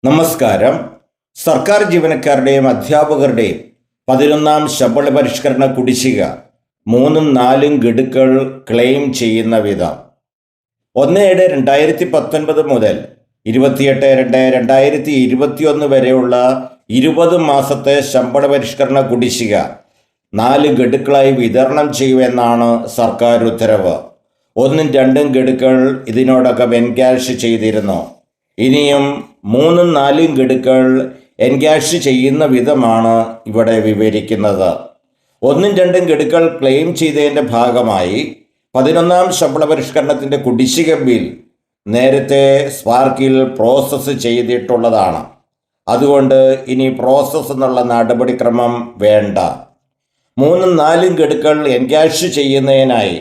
നമസ്കാരം. സർക്കാർ ജീവനക്കാരുടെയും അധ്യാപകരുടെയും 11ാം ശമ്പള പരിഷ്കരണ കുടിശ്ശിക 3ഉം 4ഉം ഗഡുക്കൾ ക്ലെയിം ചെയ്യുന്ന വിധം 1/7/2019 മുതൽ 28/2/2021 വരെയുള്ള 20 മാസത്തെ ശമ്പള പരിഷ്കരണ കുടിശ്ശിക 4 ഗഡുക്കളായി വിതരണം ചെയ്യുമെന്നാണ് സർക്കാർ ഉത്തരവ്. 1ഉം 2ഉം ഗഡുക്കൾ ഇതിനോടകം എൻക്യാഷ് ചെയ്തിരുന്നു. ഇനിയും 3ഉം 4ഉം ഗഡുക്കൾ എൻക്യാഷ് ചെയ്യുന്ന വിധമാണ് ഇവിടെ വിവരിക്കുന്നത്. 1ഉം 2ഉം ഗഡുക്കൾ ക്ലെയിം ചെയ്തതിൻ്റെ ഭാഗമായി 11ാം ശമ്പള പരിഷ്കരണത്തിൻ്റെ കുടിശ്ശിക ബിൽ നേരത്തെ സ്പാർക്കിൽ പ്രോസസ്സ് ചെയ്തിട്ടുള്ളതാണ്. അതുകൊണ്ട് ഇനി പ്രോസസ്സ് എന്നുള്ള നടപടിക്രമം വേണ്ട. 3ഉം 4ഉം ഗഡുക്കൾ എൻക്യാഷ് ചെയ്യുന്നതിനായി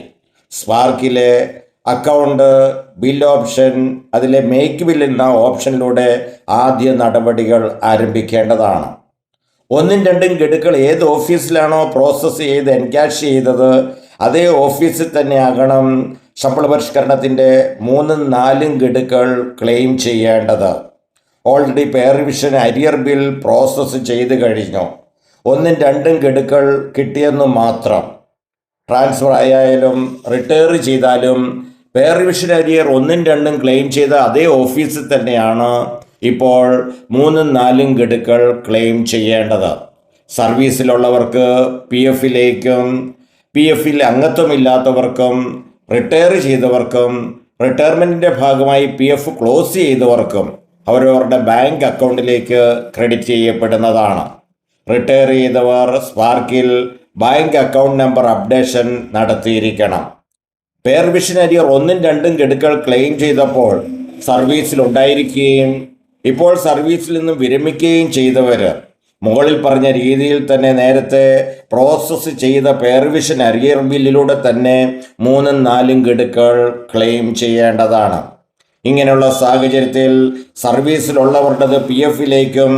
സ്പാർക്കിലെ അക്കൗണ്ട്, ബിൽ ഓപ്ഷൻ, അതിലെ മേക്ക് ബിൽ എന്ന ഓപ്ഷനിലൂടെ ആദ്യ നടപടികൾ ആരംഭിക്കേണ്ടതാണ്. 1ഉം 2ഉം ഗഡുക്കൾ ഏത് ഓഫീസിലാണോ പ്രോസസ്സ് ചെയ്ത് എൻക്യാഷ് ചെയ്തത് അതേ ഓഫീസിൽ തന്നെയാകണം ശമ്പള പരിഷ്കരണത്തിൻ്റെ 3ഉം 4ഉം ഗഡുക്കൾ ക്ലെയിം ചെയ്യേണ്ടത്. Already pay revision arrear bill process ചെയ്ത് കഴിഞ്ഞു. 1ഉം 2ഉം ഗഡുക്കൾ കിട്ടിയെന്നു മാത്രം. ട്രാൻസ്ഫർ ആയാലും റിട്ടയർ ചെയ്താലും പേ റിവിഷൻ അരിയർ 1ഉം 2ഉം ക്ലെയിം ചെയ്ത അതേ ഓഫീസിൽ തന്നെയാണ് ഇപ്പോൾ 3ഉം 4ഉം ഗഡുക്കൾ ക്ലെയിം ചെയ്യേണ്ടത്. സർവീസിലുള്ളവർക്ക് PF-ലേക്കും PF-ൽ അംഗത്വമില്ലാത്തവർക്കും റിട്ടയർ ചെയ്തവർക്കും റിട്ടയർമെൻറ്റിൻ്റെ ഭാഗമായി PF ക്ലോസ് ചെയ്തവർക്കും അവരവരുടെ ബാങ്ക് അക്കൗണ്ടിലേക്ക് ക്രെഡിറ്റ് ചെയ്യപ്പെടുന്നതാണ്. റിട്ടയർ ചെയ്തവർ സ്പാർക്കിൽ ബാങ്ക് അക്കൗണ്ട് നമ്പർ അപ്ഡേഷൻ നടത്തിയിരിക്കണം. പേ റിവിഷൻ അരിയർ 1ഉം 2ഉം ഗഡുക്കൾ ക്ലെയിം ചെയ്തപ്പോൾ സർവീസിലുണ്ടായിരിക്കുകയും ഇപ്പോൾ സർവീസിൽ നിന്നും വിരമിക്കുകയും ചെയ്തവർ മുകളിൽ പറഞ്ഞ രീതിയിൽ തന്നെ നേരത്തെ പ്രോസസ്സ് ചെയ്ത പേ റിവിഷൻ അരിയർ ബില്ലിലൂടെ തന്നെ 3ഉം 4ഉം ഗഡുക്കൾ ക്ലെയിം ചെയ്യേണ്ടതാണ്. ഇങ്ങനെയുള്ള സാഹചര്യത്തിൽ സർവീസിലുള്ളവരുടേത് PF-ലേക്കും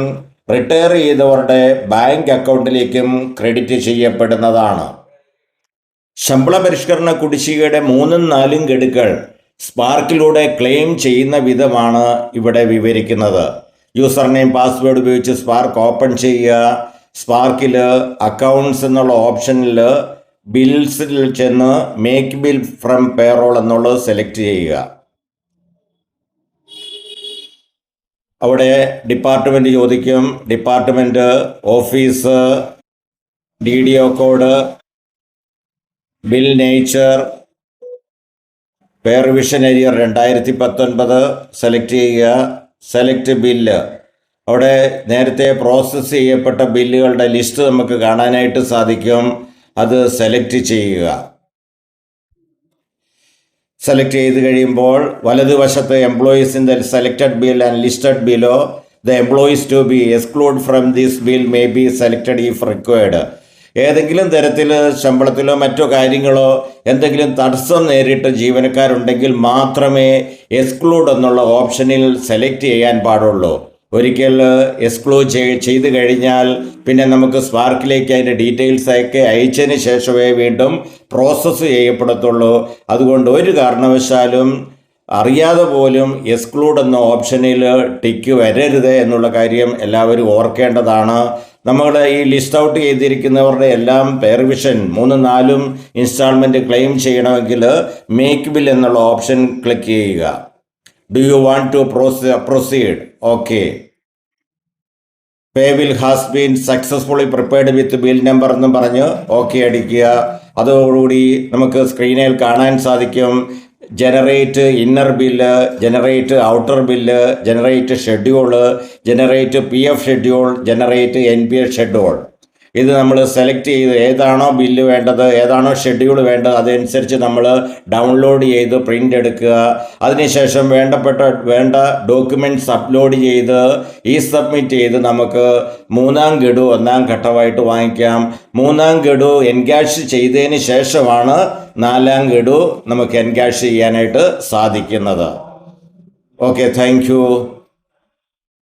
റിട്ടയർ ചെയ്തവരുടെ ബാങ്ക് അക്കൗണ്ടിലേക്കും ക്രെഡിറ്റ് ചെയ്യപ്പെടുന്നതാണ്. ശമ്പള പരിഷ്കരണ കുടിശ്ശികയുടെ 3ഉം 4ഉം ഗഡുക്കൾ സ്പാർക്കിലൂടെ ക്ലെയിം ചെയ്യുന്ന വിധമാണ് ഇവിടെ വിവരിക്കുന്നത്. യൂസർ നെയിം പാസ്വേഡ് ഉപയോഗിച്ച് സ്പാർക്ക് ഓപ്പൺ ചെയ്യുക. സ്പാർക്കിൽ അക്കൗണ്ട്സ് എന്നുള്ള ഓപ്ഷനിൽ ബിൽസിൽ ചെന്ന് മേക്ക് ബിൽ ഫ്രം പേറോൾ എന്നുള്ളത് സെലക്ട് ചെയ്യുക. അവിടെ ഡിപ്പാർട്ട്മെൻറ്റ് ചോദിക്കും. Department, office, DDO code, bill nature, pay revision arrear 2019 select ചെയ്യുക. Select bill. അവിടെ നേരത്തെ പ്രോസസ്സ് ചെയ്യപ്പെട്ട ബില്ലുകളുടെ ലിസ്റ്റ് നമുക്ക് കാണാനായിട്ട് സാധിക്കും. അത് സെലക്ട് ചെയ്യുക. സെലക്ട് ചെയ്ത് കഴിയുമ്പോൾ വലതുവശത്ത് employees in the selected bill and listed below the employees to be exclude from this bill may be selected if required. ഏതെങ്കിലും തരത്തിൽ ശമ്പളത്തിലോ മറ്റോ കാര്യങ്ങളോ എന്തെങ്കിലും തടസ്സം നേരിട്ട് ജീവനക്കാരുണ്ടെങ്കിൽ മാത്രമേ എക്സ്ക്ലൂഡ് എന്നുള്ള ഓപ്ഷനിൽ സെലക്ട് ചെയ്യാൻ പാടുള്ളൂ. ഒരിക്കൽ എക്സ്ക്ലൂഡ് ചെയ്ത് കഴിഞ്ഞാൽ പിന്നെ നമുക്ക് സ്പാർക്കിലേക്ക് അതിൻ്റെ ഡീറ്റെയിൽസ് ഒക്കെ അയച്ചതിന് ശേഷമേ വീണ്ടും പ്രോസസ്സ് ചെയ്യപ്പെടത്തുള്ളൂ. അതുകൊണ്ട് ഒരു കാരണവശാലും അറിയാതെ പോലും എക്സ്ക്ലൂഡ് എന്ന ഓപ്ഷനിൽ ടിക്ക് വരരുത് എന്നുള്ള കാര്യം എല്ലാവരും ഓർക്കേണ്ടതാണ്. നമ്മൾ ഈ ലിസ്റ്റ് ഔട്ട് ചെയ്തിരിക്കുന്നവരുടെ എല്ലാം പേ റിവിഷൻ 3ഉം 4ഉം ഇൻസ്റ്റാൾമെൻറ്റ് ക്ലെയിം ചെയ്യണമെങ്കിൽ മേക്ക് ബിൽ എന്നുള്ള ഓപ്ഷൻ ക്ലിക്ക് ചെയ്യുക. Do you want to proceed? Okay. Pay bill has been successfully prepared with bill number എന്നും പറഞ്ഞ് ഓക്കെ അടിക്കുക. അതോടുകൂടി നമുക്ക് സ്ക്രീനിൽ കാണാൻ സാധിക്കും generate inner bill, generate outer bill, generate schedule, generate PF schedule, generate NPS schedule. ഇത് നമ്മൾ സെലക്ട് ചെയ്ത് ഏതാണോ ബില്ല് വേണ്ടത്, ഏതാണോ ഷെഡ്യൂൾ വേണ്ടത് അതനുസരിച്ച് നമ്മൾ ഡൗൺലോഡ് ചെയ്ത് പ്രിൻ്റ് എടുക്കുക. അതിനുശേഷം വേണ്ട ഡോക്യുമെൻറ്റ്സ് അപ്ലോഡ് ചെയ്ത് സബ്മിറ്റ് ചെയ്ത് നമുക്ക് 3ആം ഗഡു 1ആം ഘട്ടമായിട്ട് വാങ്ങിക്കാം. 3ആം ഗഡു എൻക്യാഷ് ചെയ്തതിന് ശേഷമാണ് 4ആം ഗഡു നമുക്ക് എൻക്യാഷ് ചെയ്യാനായിട്ട് സാധിക്കുന്നത്. Okay, thank you.